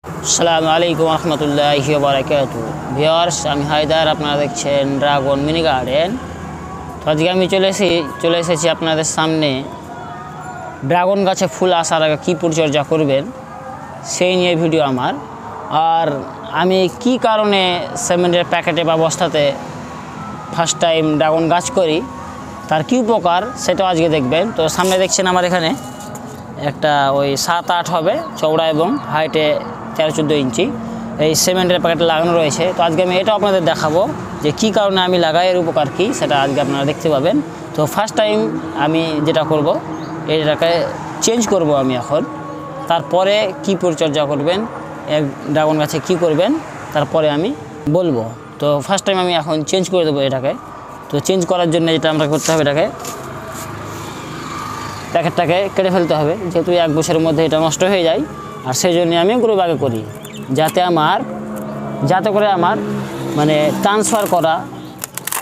আসসালামু আলাইকুম রহমতুল্লাহি ওয়া বারাকাতুহু। ভিউয়ার্স, আমি হায়দার, আপনারা দেখছেন ড্রাগন মিনি গার্ডেন। তো আজকে আমি চলে এসেছি আপনাদের সামনে ড্রাগন গাছে ফুল আসার আগে কী পরিচর্যা করবেন সেই নিয়ে ভিডিও আমার। আর আমি কি কারণে সিমেন্টের প্যাকেটে বা বস্তাতে ফার্স্ট টাইম ড্রাগন গাছ করি, তার কী উপকার সেটাও আজকে দেখবেন। তো সামনে দেখছেন আমার এখানে একটা ওই 7-8 হবে চওড়া এবং হাইটে 13-14 ইঞ্চি এই সিমেন্টের প্যাকেটে লাগানো রয়েছে। তো আজকে আমি এটাও আপনাদের দেখাবো যে কী কারণে আমি লাগাই, এর উপকার কী সেটা আজকে আপনারা দেখতে পাবেন। তো ফার্স্ট টাইম আমি যেটা করব, এটাকে চেঞ্জ করব আমি এখন। তারপরে কি পরিচর্যা করবেন, এক ড্রাগন গাছে কী করবেন তারপরে আমি বলবো। তো ফার্স্ট টাইম আমি এখন চেঞ্জ করে দেবো এটাকে। তো চেঞ্জ করার জন্য যেটা আমরা করতে হবে, এটাকে প্যাকেটটাকে কেটে ফেলতে হবে, যেহেতু 1 বছরের মধ্যে এটা নষ্ট হয়ে যায়। আর সেই জন্য আমি গ্রো ব্যাগে করি, যাতে করে আমার মানে ট্রান্সফার করা,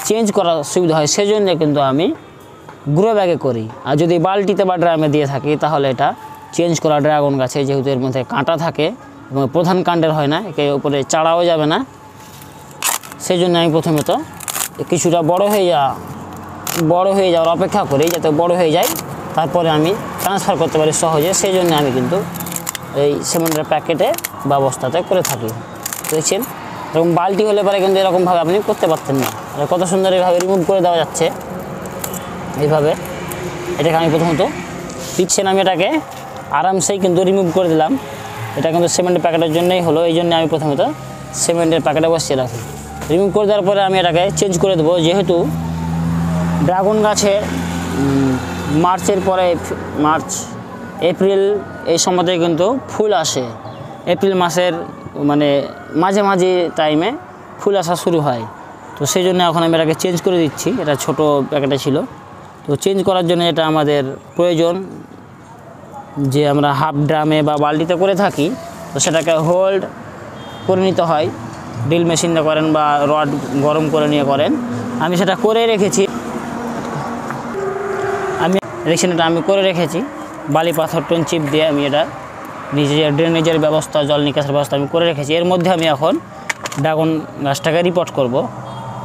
চেঞ্জ করা সুবিধা হয়, সেই জন্য কিন্তু আমি গ্রো ব্যাগে করি। আর যদি বালতিতে বা ড্রামে দিয়ে থাকি তাহলে এটা চেঞ্জ করা ড্রাগন গাছে, যেহেতু এর মধ্যে কাঁটা থাকে এবং প্রধান কাণ্ডের হয় না, একে উপরে চাড়াও যাবে না, সেই জন্য আমি প্রথমে তো কিছুটা বড় হয়ে যাওয়ার অপেক্ষা করি, যাতে বড় হয়ে যায়, তারপরে আমি ট্রান্সফার করতে পারি সহজে। সেই জন্য আমি কিন্তু এই সিমেন্টের প্যাকেটে বা বস্তাতে করে থাকি। দেখছেন, এরকম বালতি হলে পরে কিন্তু এরকমভাবে আপনি করতে পারতেন না। আর কত সুন্দর এইভাবে রিমুভ করে দেওয়া যাচ্ছে। এইভাবে এটাকে আমি প্রথমত দেখছেন, আমি এটাকে আরামসেই কিন্তু রিমুভ করে দিলাম। এটা কিন্তু সিমেন্টের প্যাকেটের জন্যই হলো, এই জন্য আমি প্রথমত সিমেন্টের প্যাকেটে বসিয়ে রাখি। রিমুভ করে দেওয়ার পরে আমি এটাকে চেঞ্জ করে দেবো, যেহেতু ড্রাগন গাছে মার্চের পরে এপ্রিল এই সময়তে কিন্তু ফুল আসে। এপ্রিল মাসের মানে মাঝে টাইমে ফুল আসা শুরু হয়। তো সেই জন্য এখন আমি এটাকে চেঞ্জ করে দিচ্ছি। এটা ছোট প্যাকেটে ছিল, তো চেঞ্জ করার জন্য এটা আমাদের প্রয়োজন যে আমরা হাফ ড্রামে বা বালতিতে করে থাকি, তো সেটাকে হোল্ড করে নিতে হয়। ড্রিল মেশিনটা করেন বা রড গরম করে নিয়ে করেন। আমি সেটা করে রেখেছি। এটা আমি করে রেখেছি বালি পাথর টোন চিপ দিয়ে। আমি এটা নিজের ড্রেনেজের ব্যবস্থা, জল নিকাশের ব্যবস্থা আমি করে রেখেছি। এর মধ্যে আমি এখন ড্রাগন গাছটাকে রিপোর্ট করব,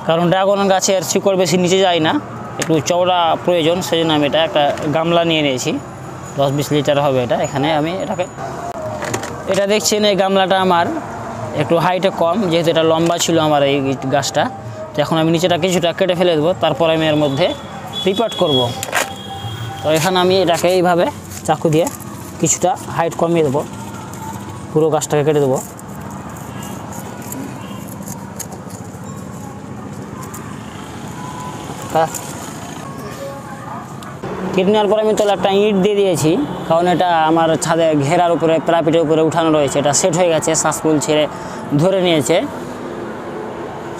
কারণ ড্রাগন গাছের শিকড় বেশি নিচে যায় না, একটু চওড়া প্রয়োজন। সেই জন্য আমি এটা একটা গামলা নিয়ে নিয়েছি, 10-20 লিটার হবে এটা। এখানে আমি এটা দেখছেন, এই গামলাটা আমার একটু হাইটে কম, যেহেতু এটা লম্বা ছিল আমার এই গাছটা। তো এখন আমি নিচেটা কিছুটা কেটে ফেলে দেবো, তারপর আমি এর মধ্যে রিপোর্ট করব। তো এখানে আমি এটাকে এইভাবে চাকু দিয়ে কিছুটা হাইট কমিয়ে দেবো, পুরো গাছটাকে কেটে দেবো। কেটে নেওয়ার পরে আমি তাহলে একটা ইট দিয়ে দিয়েছি, কারণ এটা আমার ছাদে ঘেরার উপরে, প্রাপিটের উপরে উঠানো রয়েছে। এটা সেট হয়ে গেছে, শ্বাসফুল ছেড়ে ধরে নিয়েছে,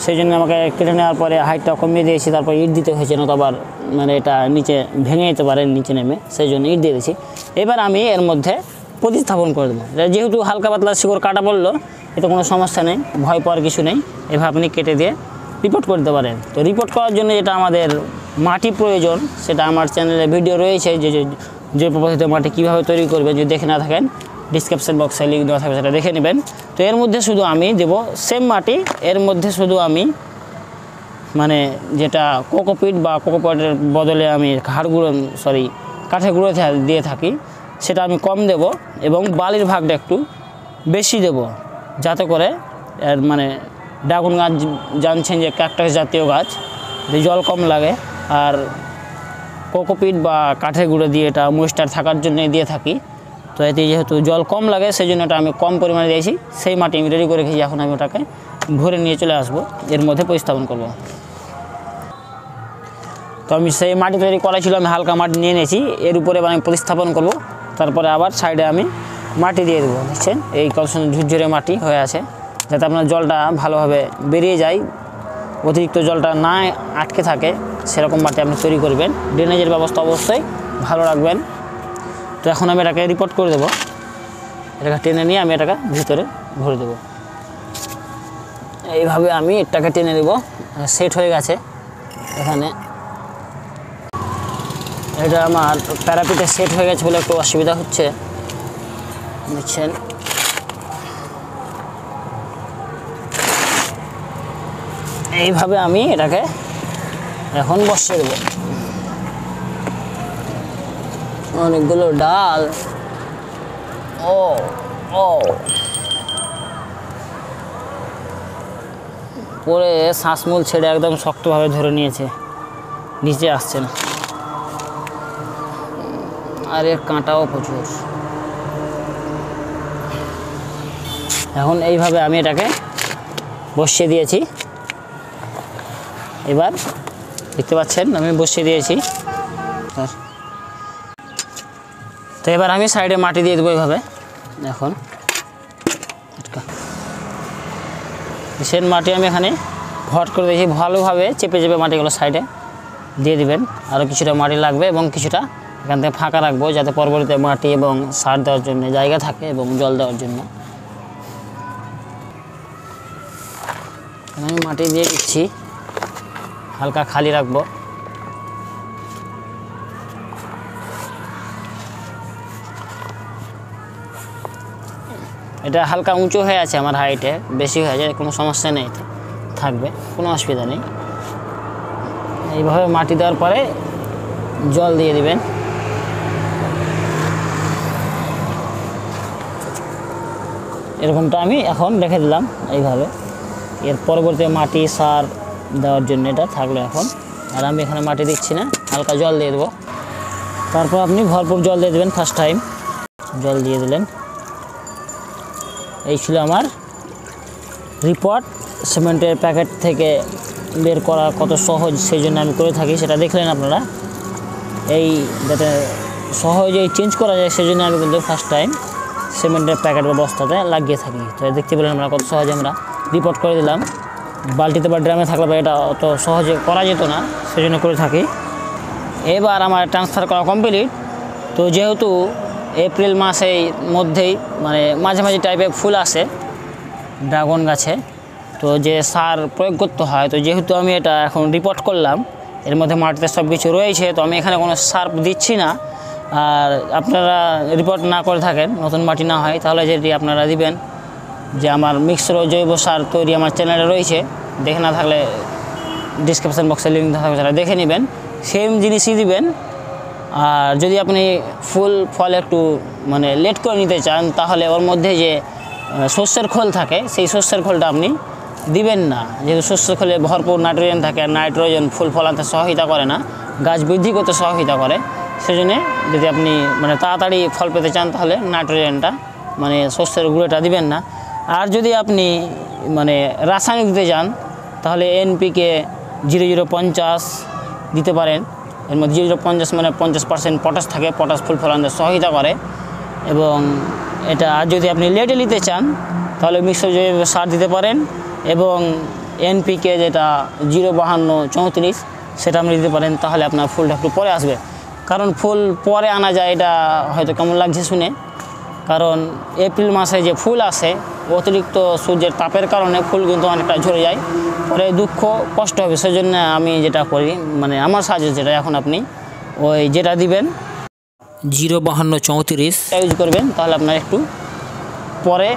সেই জন্য আমাকে কেটে নেওয়ার পরে হাইটটা কমিয়ে দিয়েছি। তারপর ইট দিতে হয়েছে, না তো আবার মানে এটা নিচে ভেঙে যেতে পারে নিচে নেমে, সেই জন্য ইট দিয়ে দিয়েছি। এবার আমি এর মধ্যে প্রতিস্থাপন করে দেবো। যেহেতু হালকা পাতলা শিকড় কাটা পড়লো, এতে কোনো সমস্যা নেই, ভয় পাওয়ার কিছু নেই। এভাবে আপনি কেটে দিয়ে রিপোর্ট করতে পারেন। তো রিপোর্ট করার জন্য যেটা আমাদের মাটি প্রয়োজন, সেটা আমার চ্যানেলে ভিডিও রয়েছে, যে পদ্ধতিতে মাটি কীভাবে তৈরি করবেন। যদি দেখে না থাকেন, ডিসক্রিপশন বক্সে লিঙ্ক দেওয়া থাকবে, সেটা দেখে নেবেন। তো এর মধ্যে শুধু আমি দেবো সেম মাটি, এর মধ্যে শুধু আমি মানে যেটা কোকোপিট বা কোকোপিটের বদলে আমি কাঠের গুঁড়ো দিয়ে থাকি, সেটা আমি কম দেব এবং বালির ভাগটা একটু বেশি দেব, যাতে করে এর মানে ড্রাগন গাছ জানছেন যে ক্যাকটাস জাতীয় গাছ, জল কম লাগে। আর কোকোপিট বা কাঠের গুঁড়ো দিয়ে এটা ময়েশ্চার থাকার জন্য দিয়ে থাকি। তো এতে যেহেতু জল কম লাগে, সেই জন্য এটা আমি কম পরিমাণে দিয়েছি। সেই মাটি আমি রেডি করে রেখেছি, এখন আমি ওটাকে ভরে নিয়ে চলে আসবো, এর মধ্যে প্রতিস্থাপন করব। তো আমি সেই মাটি তৈরি করা ছিল, আমি হালকা মাটি নিয়ে নিয়েছি, এর উপরে আমি প্রতিস্থাপন করব। তারপরে আবার সাইডে আমি মাটি দিয়ে দেবো। দেখছেন এই কত সুন্দর ঝুরঝুরে মাটি হয়ে আছে, যাতে আপনার জলটা ভালোভাবে বেরিয়ে যায়, অতিরিক্ত জলটা না আটকে থাকে, সেরকম মাটি আপনি তৈরি করবেন। ড্রেনেজের ব্যবস্থা অবশ্যই ভালো রাখবেন। তো এখন আমি এটাকে রিপোর্ট করে দেবো। এটাকে টেনে নিয়ে আমি এটাকে ভিতরে ভরে দেবো। এইভাবে আমি এটাকে টেনে দেবো, সেট হয়ে গেছে। এখানে এটা আমার প্যারাপিটে সেট হয়ে গেছে বলে একটু অসুবিধা হচ্ছে, দেখছেন। এইভাবে আমি এটাকে এখন বসিয়ে দেবো। অনেকগুলো ডাল, ও ও পরে শ্বাসমূল ছেড়ে একদম শক্তভাবে ধরে নিয়েছে, নিচে আসছে না। আর এর কাঁটাও প্রচুর। এখন এইভাবে আমি এটাকে বসিয়ে দিয়েছি। এবার দেখতে পাচ্ছেন আমি বসিয়ে দিয়েছি। তো এবার আমি সাইডে মাটি দিয়ে দেবো এইভাবে। এখন সেন মাটি আমি এখানে ভট করে দিয়েছি, ভালোভাবে চেপে চেপে মাটিগুলো সাইডে দিয়ে দিবেন। আরও কিছুটা মাটি লাগবে এবং কিছুটা এখান থেকে ফাঁকা রাখবো, যাতে পরবর্তীতে মাটি এবং সার দেওয়ার জন্য জায়গা থাকে এবং জল দেওয়ার জন্য। আমি মাটি দিয়ে দিচ্ছি, হালকা খালি রাখবো। এটা হালকা উঁচু হয়ে আছে, আমার হাইটে বেশি হয়ে যায়, কোনো সমস্যা নেই, থাকবে, কোনো অসুবিধা নেই। এইভাবে মাটি দেওয়ার পরে জল দিয়ে দিবেন। এরকমটা আমি এখন রেখে দিলাম এইভাবে। এর পরবর্তী মাটি সার দেওয়ার জন্য এটা থাকলো এখন। আর আমি এখানে মাটি দিচ্ছি না, হালকা জল দিয়ে দেবো। তারপর আপনি ভরপুর জল দিয়ে দেবেন। ফার্স্ট টাইম জল দিয়ে দিলেন। এই ছিল আমার রিপোর্ট। সিমেন্টের প্যাকেট থেকে বের করা কত সহজ, সেই জন্য আমি করে থাকি, সেটা দেখলেন আপনারা। এই যাতে সহজেই চেঞ্জ করা যায় সেই জন্য আমি কিন্তু ফার্স্ট টাইম সিমেন্টের প্যাকেট বা বস্তাতে লাগিয়ে থাকি। তো দেখতে পেলেন আমরা কত সহজে আমরা রিপোর্ট করে দিলাম। বালতিতে বা ড্রামে থাকলে এটা অত সহজে করা যেত না, সেই জন্য করে থাকি। এবার আমার ট্রান্সফার করা কমপ্লিট। তো যেহেতু এপ্রিল মাসের মধ্যেই মানে মাঝে মাঝে টাইপের ফুল আসে ড্রাগন গাছে, তো যে সার প্রয়োগ করতে হয়, তো যেহেতু আমি এটা এখন রিপোর্ট করলাম, এর মধ্যে মাটিতে সব কিছু রয়েছে, তো আমি এখানে কোনো সার দিচ্ছি না। আর আপনারা রিপোর্ট না করে থাকেন, নতুন মাটি না হয়, তাহলে যেটি আপনারা দিবেন যে আমার মিক্সড জৈব সার তৈরি আমার চ্যানেলে রয়েছে, দেখে না থাকলে ডিসক্রিপশান বক্সে লিঙ্ক থাকবে, সেটা দেখে নেবেন, সেম জিনিসই দিবেন। আর যদি আপনি ফুল ফল একটু মানে লেট করে নিতে চান, তাহলে ওর মধ্যে যে শস্যের খোল থাকে, সেই শস্যের খোলটা আপনি দিবেন না, যেহেতু শস্যের খোলে ভরপুর নাইট্রোজেন থাকে। আর নাইট্রোজেন ফুল ফল আনতে সহায়তা করে না, গাছ বৃদ্ধি করতে সহায়তা করে। সেজন্য যদি আপনি মানে তাড়াতাড়ি ফল পেতে চান, তাহলে নাইট্রোজেনটা মানে শস্যের গুঁড়োটা দিবেন না। আর যদি আপনি মানে রাসায়নিক দিতে চান, তাহলে NPK 0050 দিতে পারেন। এর মধ্যে 0050 মানে 50% পটাশ থাকে, পটাশ ফুল ফল আনতে সহায়তা করে। এবং এটা আর যদি আপনি লেটে নিতে চান, তাহলে মিশ্র জৈব সার দিতে পারেন। এবং NPK যেটা 05234 সেটা আপনি দিতে পারেন, তাহলে আপনার ফুলটা একটু পরে আসবে। কারণ ফুল পরে আনা যায়, এটা হয়তো কেমন লাগছে শুনে, কারণ এপ্রিল মাসে যে ফুল আসে, অতিরিক্ত সূর্যের তাপের কারণে ফুল কিন্তু অনেকটা ঝরে যায়, পরে দুঃখ কষ্ট হবে। সেজন্য আমি যেটা করি, মানে আমার সাজেস্ট যেটা, এখন আপনি ওই যেটা দিবেন 05234 ইউজ করবেন, তাহলে আপনার একটু পরে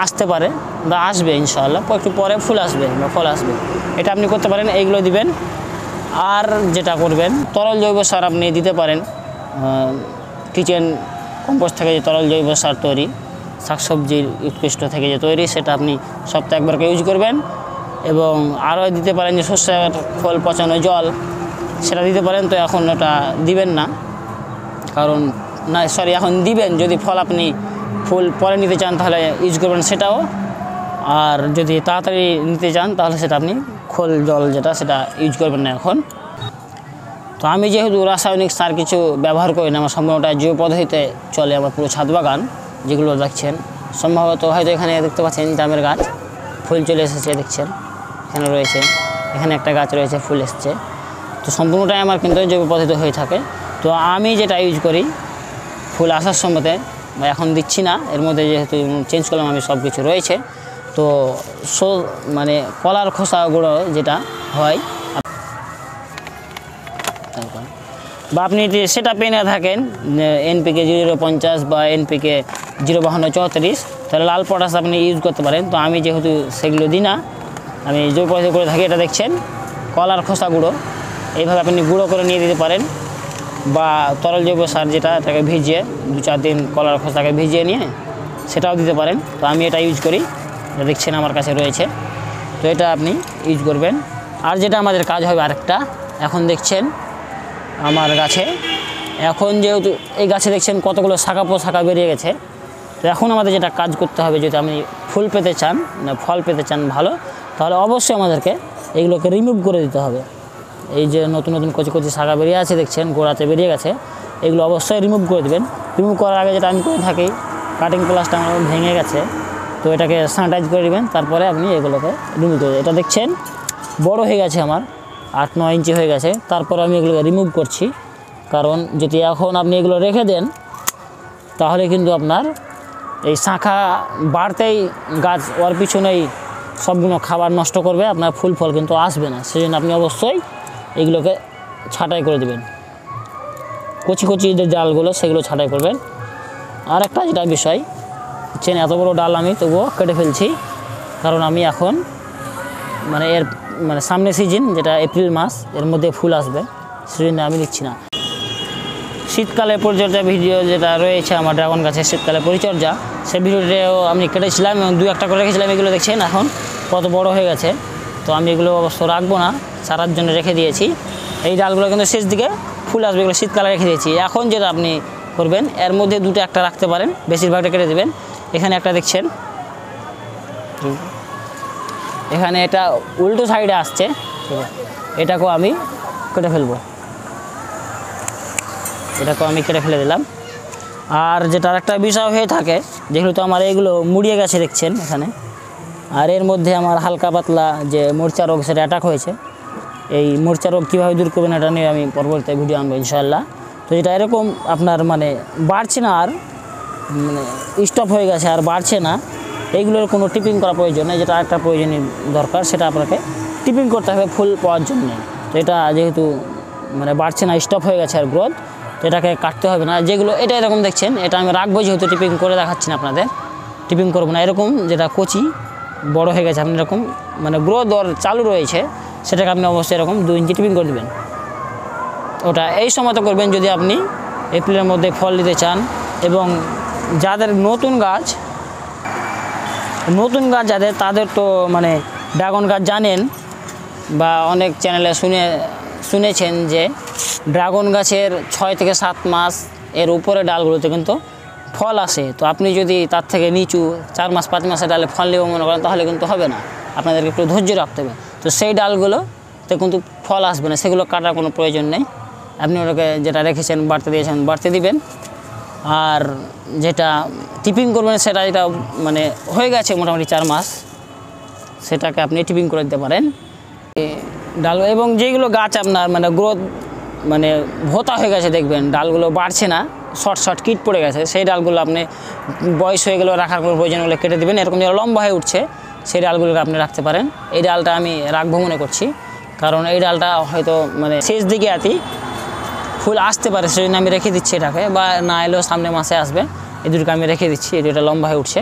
আসতে পারে বা আসবে ইনশাআল্লাহ, একটু পরে ফুল আসবে বা ফল আসবে। এটা আপনি করতে পারেন, এইগুলো দিবেন। আর যেটা করবেন, তরল জৈব সার আপনি দিতে পারেন। কিচেন কম্পোস্ট থেকে যে তরল জৈব সার তৈরি, শাকসবজির উৎকৃষ্ট থেকে যে তৈরি, সেটা আপনি সপ্তাহে একবার ইউজ করবেন। এবং আরও দিতে পারেন যে শস্যের ফল পচানো জল, সেটা দিতে পারেন। তো এখন ওটা দিবেন না, কারণ না সরি এখন দিবেন, যদি ফল আপনি ফুল পরে নিতে চান তাহলে ইউজ করবেন সেটাও। আর যদি তাড়াতাড়ি নিতে চান, তাহলে সেটা আপনি খোল জল যেটা, সেটা ইউজ করবেন না এখন। তো আমি যেহেতু রাসায়নিক সার কিছু ব্যবহার করি না, আমার সম্পূর্ণটা জৈব পদ্ধতিতে চলে আমার পুরো ছাদ বাগান, যেগুলো দেখছেন সম্ভবত হয়তো এখানে দেখতে পাচ্ছেন জামের গাছ ফুল চলে এসেছে, দেখছেন এখানে রয়েছে, এখানে একটা গাছ রয়েছে ফুল এসছে। তো সম্পূর্ণটাই আমার কিন্তু জৈব পদ্ধতি হয়ে থাকে। তো আমি যেটা ইউজ করি ফুল আসার সময়তে, বা এখন দিচ্ছি না, এর মধ্যে যেহেতু চেঞ্জ করলাম আমি, সব কিছু রয়েছে। তো মানে কলার খোসা গুঁড়ো যেটা হয়, বা আপনি যদি সেটা পেয়ে থাকেন NPK 050 বা NPK 05234, তাহলে লাল পটাশ আপনি ইউজ করতে পারেন। তো আমি যেহেতু সেগুলো দিই না, আমি জৈব পদ্ধতি করে থাকি। এটা দেখছেন কলার খোসা গুঁড়ো, এইভাবে আপনি গুঁড়ো করে নিয়ে দিতে পারেন, বা তরল জৈব সার যেটা, এটাকে ভিজিয়ে 2-4 দিন কলার খোসাটাকে ভিজিয়ে নিয়ে সেটাও দিতে পারেন। তো আমি এটা ইউজ করি, এটা দেখছেন আমার কাছে রয়েছে, তো এটা আপনি ইউজ করবেন। আর যেটা আমাদের কাজ হবে আরেকটা, এখন দেখছেন আমার গাছে, এখন যেহেতু এই গাছে দেখছেন কতগুলো শাখা বেরিয়ে গেছে, তো এখন আমাদের যেটা কাজ করতে হবে, যদি আপনি ফুল পেতে চান না ফল পেতে চান ভালো, তাহলে অবশ্যই আমাদেরকে এগুলোকে রিমুভ করে দিতে হবে। এই যে নতুন নতুন কচি কচি শাখা বেরিয়ে আছে দেখছেন, গোড়াতে বেরিয়ে গেছে, এগুলো অবশ্যই রিমুভ করে দেবেন। রিমুভ করার আগে যেটা আমি করে থাকি, কাটিং প্লাসটা আমার ভেঙে গেছে, তো এটাকে স্যানিটাইজ করে দেবেন, তারপরে আপনি এগুলোকে রিমুভ করে দেবেন। এটা দেখছেন বড় হয়ে গেছে আমার, 8-9 ইঞ্চি হয়ে গেছে, তারপর আমি এগুলোকে রিমুভ করছি। কারণ যদি এখন আপনি এগুলো রেখে দেন, তাহলে কিন্তু আপনার এই শাখা বাড়তেই গাছ ওর পিছনেই সবগুলো খাবার নষ্ট করবে, আপনার ফুল ফল কিন্তু আসবে না। সেই জন্য আপনি অবশ্যই এগুলোকে ছাঁটাই করে দেবেন, কচি কচি যে ডালগুলো সেগুলো ছাঁটাই করবেন। আর একটা যেটা বিষয় হচ্ছেন, এত বড় ডাল আমি তবুও কেটে ফেলছি, কারণ আমি এখন এর সামনে সিজন যেটা এপ্রিল মাস, এর মধ্যে ফুল আসবে, সেই জন্য আমি দিচ্ছি না। শীতকালে পরিচর্যা ভিডিও যেটা রয়েছে আমার ড্রাগন গাছের শীতকালে পরিচর্যা, সেই ভিডিওটাও আমি কেটেছিলাম এবং 2-1টা করে রেখেছিলাম। এগুলো দেখছেন এখন কত বড় হয়ে গেছে, তো আমি এগুলো অবশ্য রাখবো না, চারার জন্য রেখে দিয়েছি। এই ডালগুলো কিন্তু শেষ দিকে ফুল আসবে, এগুলো শীতকালে রেখে দিয়েছি। এখন যেটা আপনি করবেন, এর মধ্যে 2-1টা রাখতে পারেন, বেশিরভাগটা কেটে দেবেন। এখানে একটা দেখছেন, এখানে এটা উল্টো সাইডে আসছে, এটাকেও আমি কেটে ফেলবো, এটাকেও আমি কেটে ফেলে দিলাম। আর যেটা আরেকটা বিষয় হয়ে থাকে, যেহেতু আমার এগুলো মুড়িয়ে গেছে দেখছেন এখানে, আর এর মধ্যে আমার হালকা পাতলা যে মরচা রোগ সেটা অ্যাটাক হয়েছে। এই মরচা রোগ কীভাবে দূর করবেন এটা নিয়ে আমি পরবর্তী ভিডিও আনবো ইনশাআল্লাহ। তো যেটা এরকম আপনার বাড়ছে না, আর স্টপ হয়ে গেছে আর বাড়ছে না, এইগুলোর কোনো টিপিং করা প্রয়োজন নেই। যেটা একটা প্রয়োজনীয় দরকার, সেটা আপনাকে টিপিং করতে হবে ফুল পাওয়ার জন্য। তো এটা যেহেতু বাড়ছে না, স্টপ হয়ে গেছে আর গ্রোথ, তো এটাকে কাটতে হবে না। যেগুলো এটা এরকম দেখছেন, এটা আমি রাখবো, যেহেতু টিপিং করে দেখাচ্ছি না আপনাদের, টিপিং করবো না। এরকম যেটা কচি বড় হয়ে গেছে, আপনি এরকম গ্রোথ ওর চালু রয়েছে, সেটাকে আপনি অবশ্যই এরকম 2 ইঞ্চি টিপিং করে দেবেন। ওটা এই সময় তো করবেন যদি আপনি এপ্রিলের মধ্যে ফল দিতে চান। এবং যাদের নতুন গাছ যাদের, তাদের তো ড্রাগন গাছ জানেন, বা অনেক চ্যানেলে শুনেছেন যে ড্রাগন গাছের 6 থেকে 7 মাস এর উপরে ডালগুলোতে কিন্তু ফল আসে। তো আপনি যদি তার থেকে নিচু 4 মাস 5 মাসের ডালে ফল নেব মনে করেন, তাহলে কিন্তু হবে না, আপনাদেরকে একটু ধৈর্য রাখতে হবে। তো সেই ডালগুলোতে কিন্তু ফল আসবে না, সেগুলো কাটার কোনো প্রয়োজন নেই। আপনি ওটাকে যেটা রেখেছেন, বাড়তে দিয়েছেন, বাড়তে দিবেন। আর যেটা টিপিং করবেন, সেটা যেটা হয়ে গেছে মোটামুটি 4 মাস, সেটাকে আপনি টিপিং করে দিতে পারেন ডাল। এবং যেগুলো গাছ আপনার গ্রোথ ভোতা হয়ে গেছে, দেখবেন ডালগুলো বাড়ছে না, শর্ট কিট পড়ে গেছে, সেই ডালগুলো আপনি বয়স হয়ে গেলেও রাখার কোনো প্রয়োজন হলে কেটে দেবেন। এরকম যেটা লম্বা হয়ে উঠছে, সেই ডালগুলোকে আপনি রাখতে পারেন। এই ডালটা আমি রাখবো মনে করছি, কারণ এই ডালটা হয়তো শেষ দিকে ফুল আসতে পারে, সেই জন্য আমি রেখে দিচ্ছি এটাকে, বা না এলেও সামনে মাসে আসবে। এই দুটোকে আমি রেখে দিচ্ছি, এই দুটো লম্বা হয়ে উঠছে।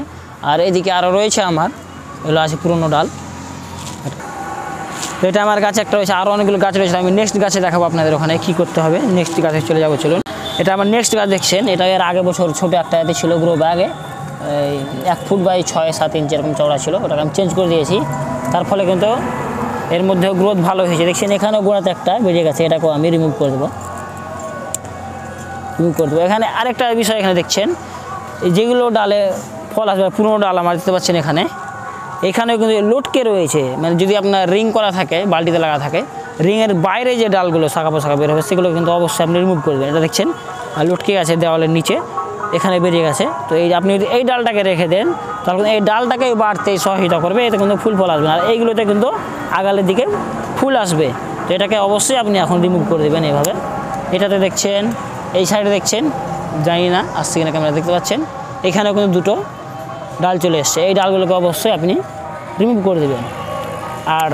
আর এদিকে আরও রয়েছে আমার, এগুলো আছে পুরনো ডাল। তো এটা আমার গাছে একটা রয়েছে, আরও অনেকগুলো গাছ রয়েছে, আমি নেক্সট গাছে দেখাবো আপনাদের ওখানে কী করতে হবে। নেক্সট গাছে চলে যাবো, চলুন। এটা আমার নেক্সট গাছ দেখছেন, এটা এর আগে বছর ছোটো একটা এতে ছিল গ্রো ব্যাগে, 1 ফুট বাই 6-7 ইঞ্চি এরকম চওড়া ছিল, ওটাকে আমি চেঞ্জ করে দিয়েছি। তার ফলে কিন্তু এর মধ্যেও গ্রোথ ভালো হয়েছে দেখছেন। এখানেও গোড়াতে একটা বেরিয়ে গেছে, এটাকেও আমি রিমুভ করে দেবো। এখানে আরেকটা বিষয়, এখানে দেখছেন যেগুলো ডালে ফল আসবে, পুরোনো ডাল আমার দিতে পারছেন এখানেও কিন্তু লটকে রয়েছে। যদি আপনার রিং করা থাকে, বালতিতে লাগা থাকে, রিংয়ের বাইরে যে ডালগুলো শাখা পোশাখা বের হবে, সেগুলো কিন্তু অবশ্যই আপনি রিমুভ করবেন। এটা দেখছেন লটকে গেছে দেওয়ালের নিচে, এখানে বেরিয়ে গেছে। তো আপনি যদি এই ডালটাকে রেখে দেন, তাহলে এই ডালটাকেই বাড়তে সহায়তা করবে, এতে কিন্তু ফুল ফল আসবে না। আর এইগুলোতে কিন্তু আগালের দিকে ফুল আসবে। তো এটাকে অবশ্যই আপনি এখন রিমুভ করে দেবেন এইভাবে। এটাতে দেখছেন, এই সাইডে দেখছেন, জানি না আসছে কিনা ক্যামেরা, দেখতে পাচ্ছেন এখানেও কিন্তু 2টো ডাল চলে এসছে। এই ডালগুলোকে অবশ্যই আপনি রিমুভ করে দেবেন। আর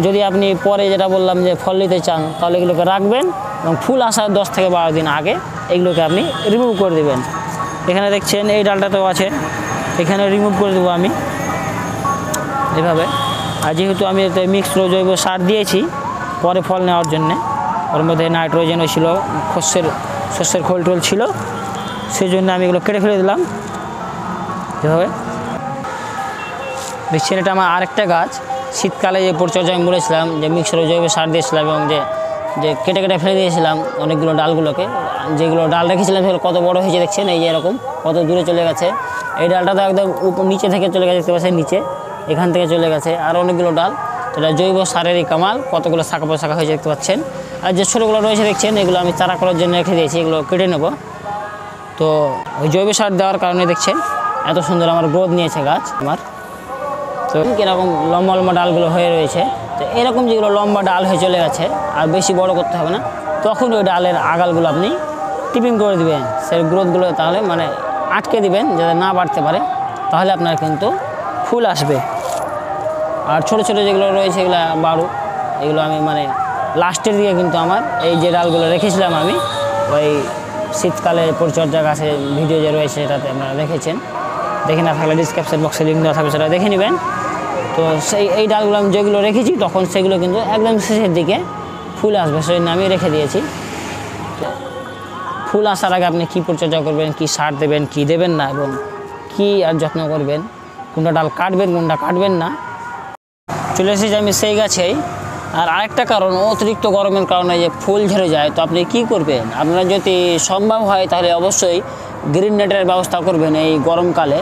যদি আপনি পরে যেটা বললাম যে ফল নিতে চান, তাহলে এগুলোকে রাখবেন এবং ফুল আসার 10 থেকে 12 দিন আগে এগুলোকে আপনি রিমুভ করে দেবেন। এখানে দেখছেন এই ডালটাতেও আছে, এখানে রিমুভ করে দেবো আমি এভাবে। আর যেহেতু আমি এতে মিক্সড জৈব সার দিয়েছি পরে ফল নেওয়ার জন্যে, ওর মধ্যে নাইট্রোজেনও ছিল, শস্যের খোল টোল ছিল, সেই জন্য আমি এগুলো কেটে ফেলে দিলাম এভাবে। দেখছেন এটা আমার আরেকটা গাছ, শীতকালে যে পরিচর্যা আমি বলেছিলাম যে মিক্সড জৈব সার দিয়েছিলাম এবং যে কেটে কেটে ফেলে দিয়েছিলাম অনেকগুলো ডালগুলোকে, যেগুলো ডাল রেখেছিলাম সেগুলো কত বড় হয়েছে দেখছেন, এই যে এরকম কত দূরে চলে গেছে। এই ডালটা তো একদম নিচে থেকে চলে গেছে, দেখতে পাচ্ছেন নিচে এখান থেকে চলে গেছে, আর অনেকগুলো ডাল। তো এটা জৈব সারেরই কামাল, কতগুলো শাখা পোশাখা হয়েছে দেখতে পাচ্ছেন। আর যে ছোটোগুলো রয়েছে দেখছেন এগুলো আমি চারা করার জন্য রেখে দিয়েছি, এগুলো কেটে নেব। তো ওই জৈব সার দেওয়ার কারণে দেখছেন এত সুন্দর আমার গ্রোথ নিয়েছে গাছ আমার। তো কীরকম লম্বা লম্বা ডালগুলো হয়ে রয়েছে, তো এরকম যেগুলো লম্বা ডাল হয়ে চলে গেছে আর বেশি বড় করতে হবে না, তখন ওই ডালের আগালগুলো আপনি টিপিং করে দিবেন, সেই গ্রোথগুলো তাহলে মানে আটকে দিবেন যাতে না বাড়তে পারে, তাহলে আপনার কিন্তু ফুল আসবে। আর ছোটো ছোটো যেগুলো রয়েছে এগুলো বাড়ু, এগুলো আমি মানে লাস্টের দিকে কিন্তু আমার এই যে ডালগুলো রেখেছিলাম আমি ওই শীতকালে পরিচর্যা গাছের ভিডিও যে রয়েছে এটাতে আপনারা দেখেছেন, দেখে না থাকলে ডিসক্রিপশন বক্সে লিঙ্ক দেওয়া থাকবে, সেটা দেখে নেবেন। তো এই ডালগুলো আমি যেগুলো রেখেছি তখন সেগুলো কিন্তু একদম শেষের দিকে ফুল আসবে, সেই জন্য আমি রেখে দিয়েছি। ফুল আসার আগে আপনি কী পরিচর্যা করবেন, কী সার দেবেন, কী দেবেন না, এবং কী আর যত্ন করবেন, কোনটা ডাল কাটবেন কোনটা কাটবেন না, চলে এসেছি আমি সেই গাছেই। আর আরেকটা কারণ, অতিরিক্ত গরমের কারণে যে ফুল ঝরে যায়, তো আপনি কি করবেন, আপনার যদি সম্ভব হয় তাহলে অবশ্যই গ্রিন নেটের ব্যবস্থা করবেন এই গরমকালে।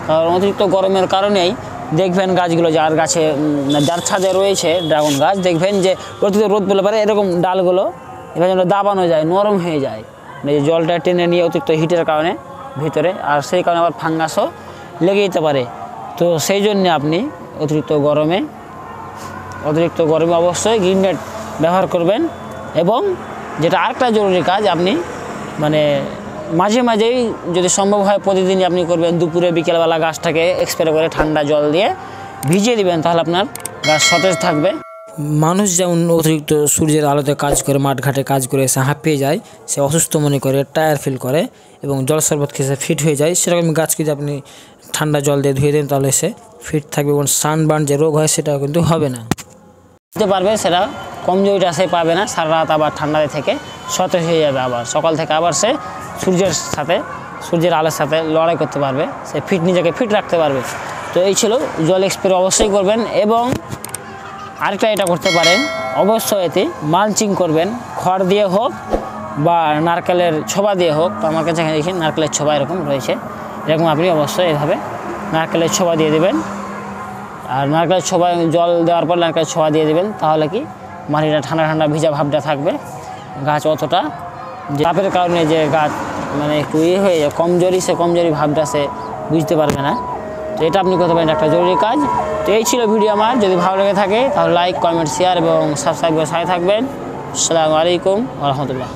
কারণ অতিরিক্ত গরমের কারণেই দেখবেন গাছগুলো যার ছাদে রয়েছে ড্রাগন গাছ, দেখবেন যে অতিরিক্ত রোদ পড়লে পারে এরকম ডালগুলো এখানে দাবানো যায়, নরম হয়ে যায়, মানে জলটা টেনে নিয়ে অতিরিক্ত হিটের কারণে ভিতরে, আর সেই কারণে আবার ফাঙ্গাসও লেগে যেতে পারে। তো সেই জন্যে আপনি অতিরিক্ত গরমে অবশ্যই গ্রিন নেট ব্যবহার করবেন। এবং যেটা আরেকটা জরুরি কাজ, আপনি মানে মাঝে মাঝেই যদি সম্ভব হয় প্রতিদিনই আপনি করবেন, দুপুরে বিকেলবেলা গাছটাকে স্প্রে করে ঠান্ডা জল দিয়ে ভিজিয়ে দিবেন, তাহলে আপনার গাছ সতেজ থাকবে। মানুষ যেমন অতিরিক্ত সূর্যের আলোতে কাজ করে, মাঠঘাটে কাজ করে এসে হাঁপিয়ে যায়, সে অসুস্থ মনে করে, টায়ার ফিল করে এবং জল শরবত খেয়ে সে ফিট হয়ে যায়, সেরকম গাছকে যদি আপনি ঠান্ডা জল দিয়ে ধুয়ে দেন তাহলে সে ফিট থাকবে এবং সানবার্ন যে রোগ হয় সেটাও কিন্তু হবে না, বুঝতে পারবে, সেটা কমজোরিটা সে পাবে না, সারা রাত আবার ঠান্ডাতে থেকে সতেজ হয়ে যাবে, আবার সকাল থেকে আবার সে সূর্যের আলোর সাথে লড়াই করতে পারবে, সে নিজেকে ফিট রাখতে পারবে। তো এই ছিল, জল স্প্রে অবশ্যই করবেন। এবং আরেকটা এটা করতে পারেন, অবশ্যই এতে মালচিং করবেন, খড় দিয়ে হোক বা নারকেলের ছোবা দিয়ে হোক। তো আমার কাছে এখানে দেখেন নারকেলের ছোবা এরকম রয়েছে, এরকম আপনি অবশ্যই এভাবে নারকেলের ছোবা দিয়ে দেবেন। আর নারকেলের ছোবা জল দেওয়ার পর নারকেলের ছোবা দিয়ে দেবেন, তাহলে কি মাটিটা ঠান্ডা ঠান্ডা ভিজা ভাবটা থাকবে, গাছ অতটা যে তাপের কারণে যে গাছ মানে একটু হয়ে যায় কমজোরি ভাবটা সে বুঝতে পারবে না। তো এটা আপনি করতে পারেন, একটা জরুরি কাজ। তো এই ছিল ভিডিও আমার, যদি ভালো লেগে থাকে তাহলে লাইক, কমেন্ট, শেয়ার এবং সাবস্ক্রাইব করে সাথে থাকবেন। আসসালামু আলাইকুম ওয়া রাহমাতুল্লাহ।